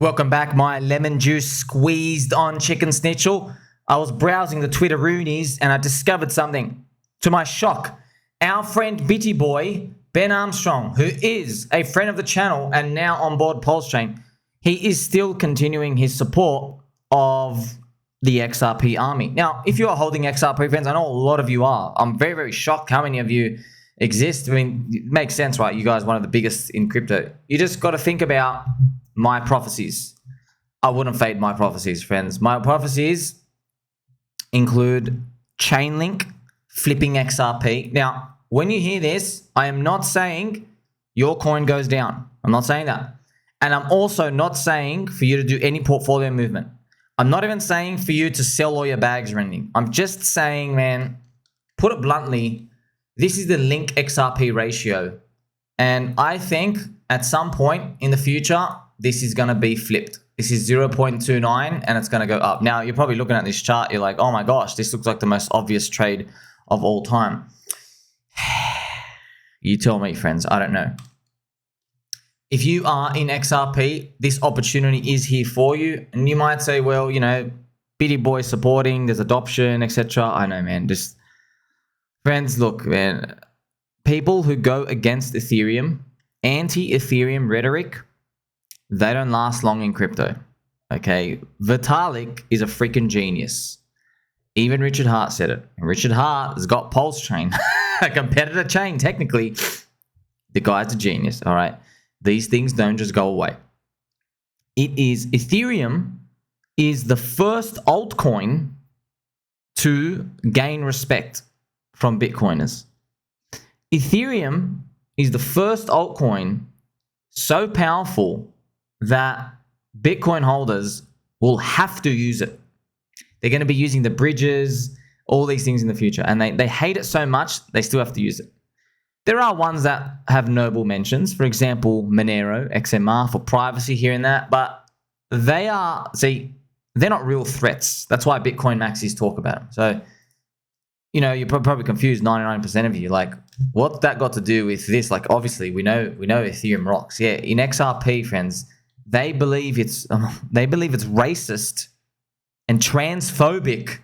Welcome back, my lemon juice squeezed on chicken snitchel. I was browsing the Twitteroonies and I discovered something. To my shock, our friend BitBoy, Ben Armstrong, who is a friend of the channel and now on board PulseChain, he is still continuing his support of the XRP army. Now, if you are holding XRP, friends, I know a lot of you are. I'm very, very shocked how many of you exist. I mean, it makes sense, right? You guys are one of the biggest in crypto. You just got to think about my prophecies. I wouldn't fade my prophecies, friends. My prophecies include ChainLink flipping XRP. Now, when you hear this, I am not saying your coin goes down. I'm not saying that. And I'm also not saying for you to do any portfolio movement. I'm not even saying for you to sell all your bags or anything. I'm just saying, man, put it bluntly, this is the link XRP ratio. And I think at some point in the future, this is going to be flipped. This is 0.29 and it's going to go up. Now, you're probably looking at this chart. You're like, oh my gosh, this looks like the most obvious trade of all time. You tell me, friends. I don't know. If you are in XRP, this opportunity is here for you. And you might say, well, you know, BitBoy supporting, there's adoption, etc. I know, man. Just, friends, look, man. People who go against Ethereum, anti-Ethereum rhetoric, they don't last long in crypto. Okay, Vitalik is a freaking genius. Even Richard Hart said it. And Richard Hart has got PulseChain, a competitor chain, technically. The guy's a genius, all right? These things don't just go away. Ethereum is the first altcoin to gain respect from Bitcoiners. Ethereum is the first altcoin so powerful that Bitcoin holders will have to use it. They're going to be using the bridges, all these things in the future. And they hate it so much, they still have to use it. There are ones that have noble mentions. For example, Monero, XMR for privacy here and that. But they are, see, they're not real threats. That's why Bitcoin maxis talk about them. So, you know, you're probably confused, 99% of you. Like, what's that got to do with this? Like, obviously, we know Ethereum rocks. Yeah, in XRP, friends, they believe it's racist and transphobic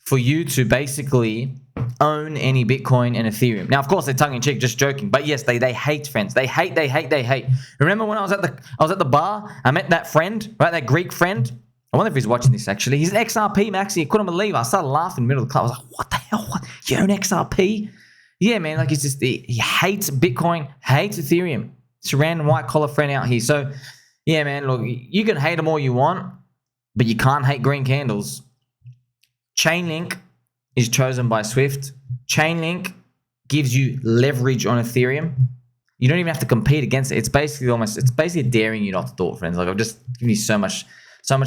for you to basically own any Bitcoin and Ethereum. Now, of course, they're tongue-in-cheek, just joking. But yes, they hate, friends. They hate. Remember when I was at the bar? I met that friend, right? That Greek friend. I wonder if he's watching this, actually. He's an XRP maxi. I couldn't believe it. I started laughing in the middle of the club. I was like, what the hell? What? You own XRP? Yeah, man. Like, it's just, he hates Bitcoin, hates Ethereum. It's a random white-collar friend out here. So, yeah, man, look, you can hate them all you want, but you can't hate green candles. ChainLink is chosen by Swift. ChainLink gives you leverage on Ethereum. You don't even have to compete against it. It's basically daring you not to do it, friends. Like, I've just given you so much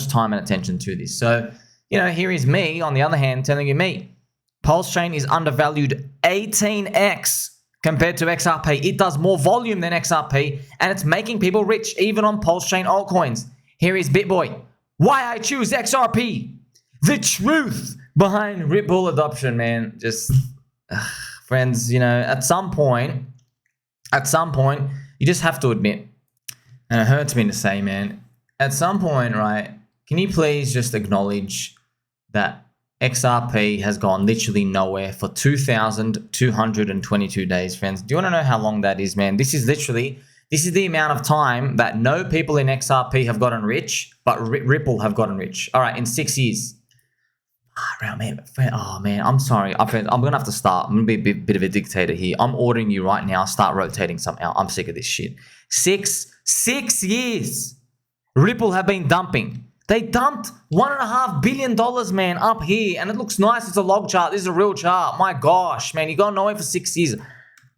time and attention to this. So, you know, here is me, on the other hand, telling you PulseChain is undervalued 18x compared to XRP. It does more volume than XRP, and it's making people rich, even on PulseChain altcoins. Here is BitBoy. Why I choose XRP. The truth behind Ripple adoption, man. Just, friends, you know, at some point, you just have to admit, and it hurts me to say, man, at some point, right, can you please just acknowledge that XRP has gone literally nowhere for 2,222 days, friends? Do you want to know how long that is, man? This is the amount of time that no people in XRP have gotten rich, but Ripple have gotten rich. All right, in 6 years. Oh, man, I'm sorry. I'm going to have to start. I'm going to be a bit of a dictator here. I'm ordering you right now. Start rotating something out. I'm sick of this shit. Six years. Ripple have been dumping. They dumped $1.5 billion, man, up here. And it looks nice. It's a log chart. This is a real chart. My gosh, man. You got nowhere for 6 years.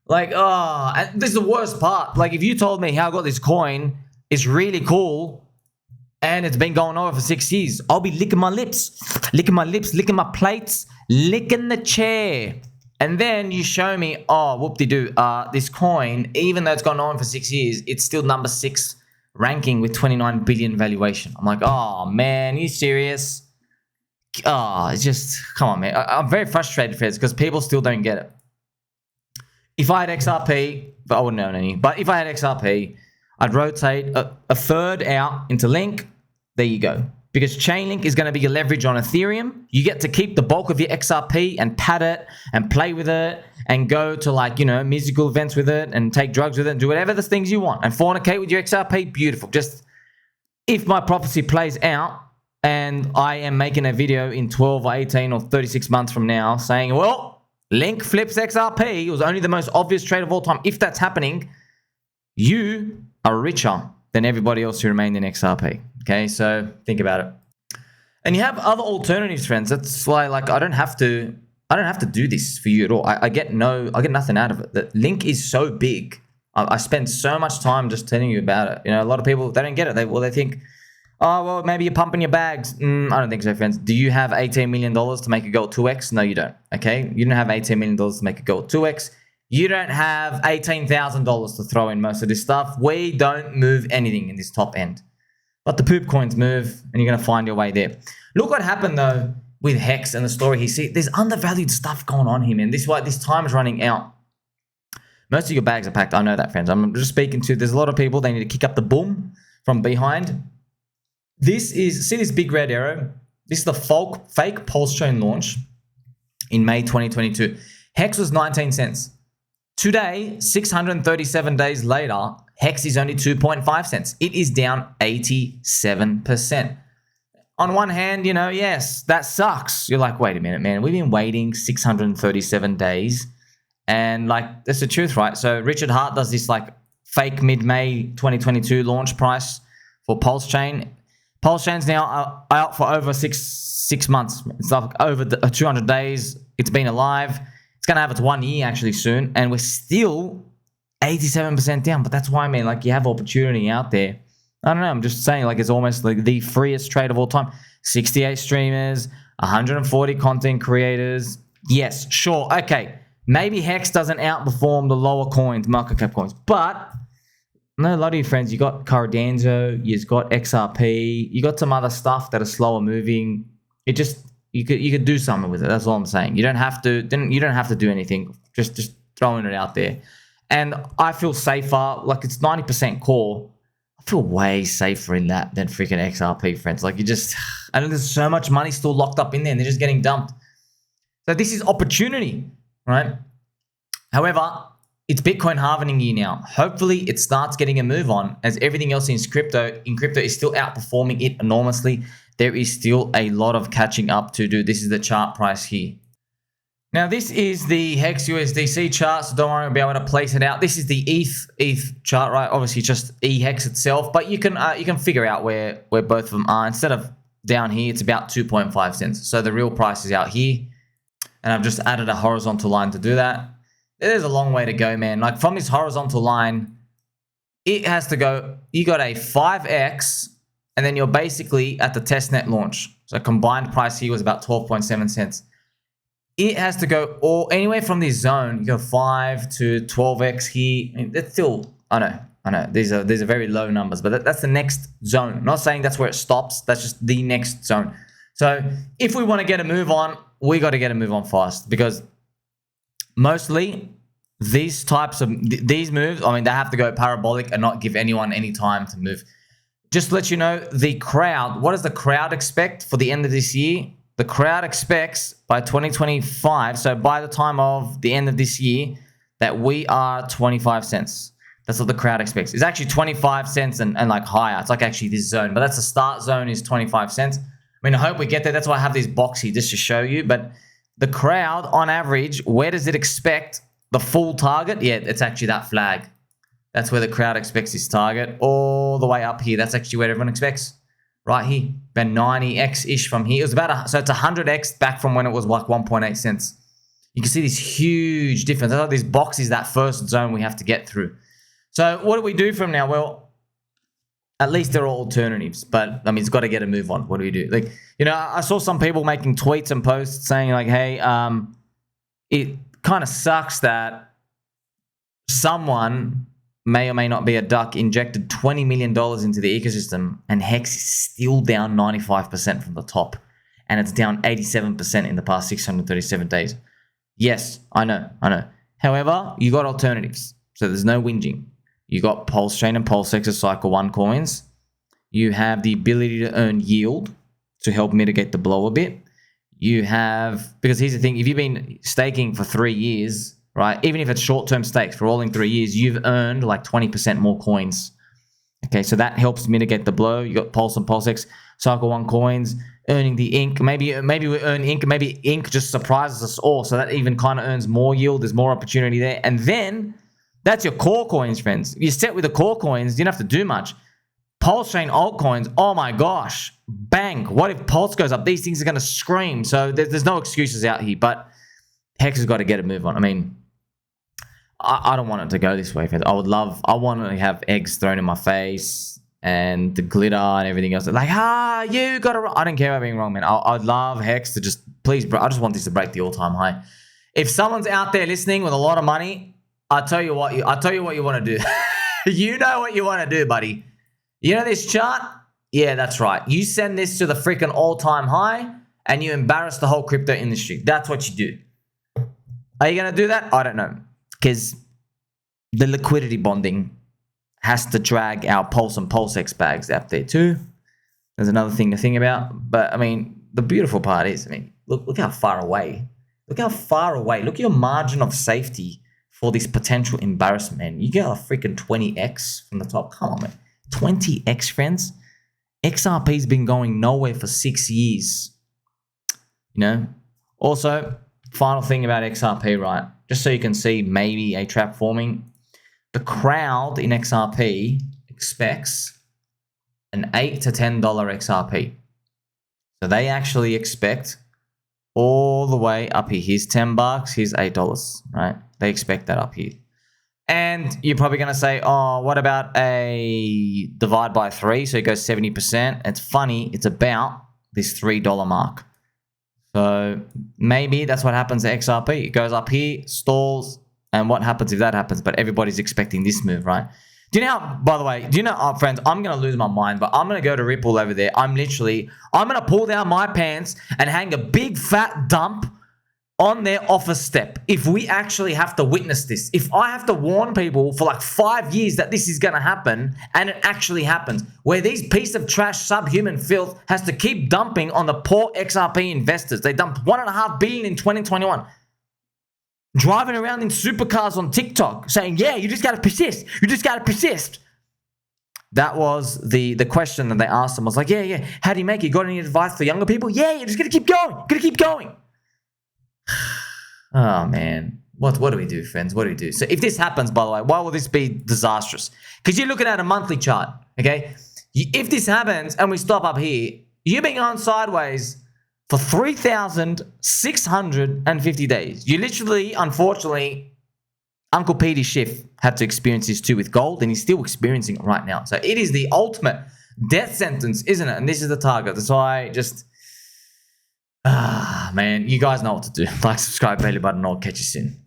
Like, oh, and this is the worst part. Like, if you told me how I got this coin, it's really cool, and it's been going over for 6 years, I'll be licking my lips, licking my plates, licking the chair. And then you show me, oh, whoop-de-doo, this coin, even though it's gone on for 6 years, it's still number 6 ranking with 29 billion valuation. I'm like, oh, man, are you serious? Oh, it's just, come on, man. I'm very frustrated, friends, because people still don't get it. If I had XRP, but I wouldn't own any, but if I had XRP, I'd rotate a third out into Link. There you go. Because ChainLink is going to be your leverage on Ethereum. You get to keep the bulk of your XRP and pad it and play with it and go to, like, you know, musical events with it and take drugs with it and do whatever the things you want and fornicate with your XRP. Beautiful. Just if my prophecy plays out and I am making a video in 12 or 18 or 36 months from now saying, well, Link flips XRP, it was only the most obvious trade of all time. If that's happening, you are richer than everybody else who remained in XRP. Okay, so think about it. And you have other alternatives, friends. That's why, like, I don't have to do this for you at all. I get nothing out of it. The Link is so big. I spend so much time just telling you about it. You know, a lot of people, they don't get it. They think, oh, well, maybe you're pumping your bags. I don't think so, friends. Do you have $18 million to make it go 2x? No, you don't. Okay, you don't have $18 million to make it go 2x. You don't have $18,000 to throw in most of this stuff. We don't move anything in this top end. But the poop coins move, and you're going to find your way there. Look what happened, though, with HEX and the story here. See, there's undervalued stuff going on here, man. This time is running out. Most of your bags are packed. I know that, friends. I'm just speaking to, there's a lot of people, they need to kick up the boom from behind. This is, see this big red arrow? This is the fake PulseChain launch in May 2022. HEX was 19 cents. Today, 637 days later, HEX is only 2.5 cents. It is down 87%. On one hand, you know, yes, that sucks. You're like, wait a minute, man. We've been waiting 637 days. And, like, that's the truth, right? So Richard Hart does this, like, fake mid-May 2022 launch price for PulseChain. PulseChain's now out for over six months. It's like over 200 days. It's been alive. It's going to have its 1 year actually soon. And we're still 87% down. But that's why, man, like, you have opportunity out there. I don't know. I'm just saying, like, it's almost like the freest trade of all time. 68 streamers, 140 content creators. Yes, sure. Okay. Maybe HEX doesn't outperform the lower coins, market cap coins. But no, a lot of you friends, you got Cardano, you've got XRP, you got some other stuff that are slower moving. It just, you could do something with it. That's all I'm saying. You don't have to do anything. Just throwing it out there. And I feel safer. Like, it's 90% core. I feel way safer in that than freaking XRP, friends. Like, I know there's so much money still locked up in there and they're just getting dumped. So this is opportunity, right? However, it's Bitcoin halving year now. Hopefully, it starts getting a move on, as everything else in crypto is still outperforming it enormously. There is still a lot of catching up to do. This is the chart price here. Now, this is the HEX USDC chart, so don't worry, I'll be able to place it out. This is the ETH chart, right? Obviously, just EHEX itself, but you can figure out where both of them are. Instead of down here, it's about 2.5 cents. So the real price is out here, and I've just added a horizontal line to do that. There's a long way to go, man. Like, from this horizontal line, it has to go, you got a 5x, and then you're basically at the testnet launch. So combined price here was about 12.7 cents. It has to go anywhere from this zone. You go 5 to 12x here. I mean, that's still, I know. These are very low numbers, but that's the next zone. I'm not saying that's where it stops. That's just the next zone. So if we want to get a move on, we got to get a move on fast, because mostly these types of these moves, I mean, they have to go parabolic and not give anyone any time to move. Just to let you know, the crowd, what does the crowd expect for the end of this year? The crowd expects by 2025, so by the time of the end of this year, that we are 25 cents. That's what the crowd expects. It's actually 25 cents and like higher. It's like actually this zone, but that's the start zone is 25 cents. I mean, I hope we get there. That's why I have this box here just to show you. But the crowd, on average, where does it expect the full target? Yeah, it's actually that flag. That's where the crowd expects this target. All the way up here. That's actually where everyone expects. Right here. About 90x-ish from here. It was about, so it's 100x back from when it was like 1.8 cents. You can see this huge difference. I thought this box is that first zone we have to get through. So what do we do from now? Well, at least there are alternatives, but I mean, it's got to get a move on. What do we do? Like, you know, I saw some people making tweets and posts saying like, hey, it kind of sucks that someone may or may not be a duck injected $20 million into the ecosystem, and HEX is still down 95% from the top, and it's down 87% in the past 637 days. Yes, I know. However, you got alternatives, so there's no whinging. You got PulseChain and PulseX as Cycle 1 coins. You have the ability to earn yield to help mitigate the blow a bit. You have, because here's the thing, if you've been staking for 3 years, right, even if it's short-term stakes for rolling 3 years, you've earned like 20% more coins. Okay, so that helps mitigate the blow. You got Pulse and PulseX, Cycle 1 coins, earning the ink. Maybe we earn ink. Maybe ink just surprises us all, so that even kind of earns more yield. There's more opportunity there. And then that's your core coins, friends. You're set with the core coins. You don't have to do much. PulseChain altcoins, oh my gosh, bang. What if Pulse goes up? These things are going to scream. So there's no excuses out here, but Hex has got to get a move on. I mean, I don't want it to go this way, friends. I want to have eggs thrown in my face and the glitter and everything else. Like, you got to, I don't care about being wrong, man. I'd love Hex to just, please, bro, I just want this to break the all-time high. If someone's out there listening with a lot of money, I'll tell you what you want to do. You know what you want to do, buddy. You know this chart? Yeah, that's right. You send this to the freaking all-time high and you embarrass the whole crypto industry. That's what you do. Are you going to do that? I don't know. Because the liquidity bonding has to drag our Pulse and PulseX bags out there too. There's another thing to think about. But, I mean, the beautiful part is, I mean, look how far away. Look how far away. Look at your margin of safety for this potential embarrassment, man. You get a freaking 20x from the top. Come on, man. 20x, friends. XRP's been going nowhere for 6 years. You know? Also, final thing about XRP, right? Just so you can see maybe a trap forming. The crowd in XRP expects an $8 to $10 XRP. So they actually expect all the way up here. Here's $10, here's $8, right? They expect that up here. And you're probably going to say, oh, what about a divide by 3? So it goes 70%. It's funny. It's about this $3 mark. So maybe that's what happens to XRP. It goes up here, stalls, and what happens if that happens? But everybody's expecting this move, right? Do you know how, by the way, friends, I'm going to lose my mind, but I'm going to go to Ripple over there. I'm going to pull down my pants and hang a big fat dump on their office step if we actually have to witness this. If I have to warn people for like 5 years that this is going to happen and it actually happens, where these piece of trash subhuman filth has to keep dumping on the poor XRP investors. They dumped $1.5 billion in 2021. Driving around in supercars on TikTok saying, yeah, you just got to persist. You just got to persist. That was the question that they asked them. I was like, yeah. How do you make it? You got any advice for younger people? Yeah, you're just going to keep going. Going to keep going. Oh, man. What do we do, friends? What do we do? So if this happens, by the way, why will this be disastrous? Because you're looking at a monthly chart, okay? If this happens and we stop up here, you've been on sideways for 3,650 days. You literally, unfortunately, Uncle Petey Schiff had to experience this too with gold, and he's still experiencing it right now. So it is the ultimate death sentence, isn't it? And this is the target. That's why I just... man, you guys know what to do. Like, subscribe, belly button, I'll catch you soon.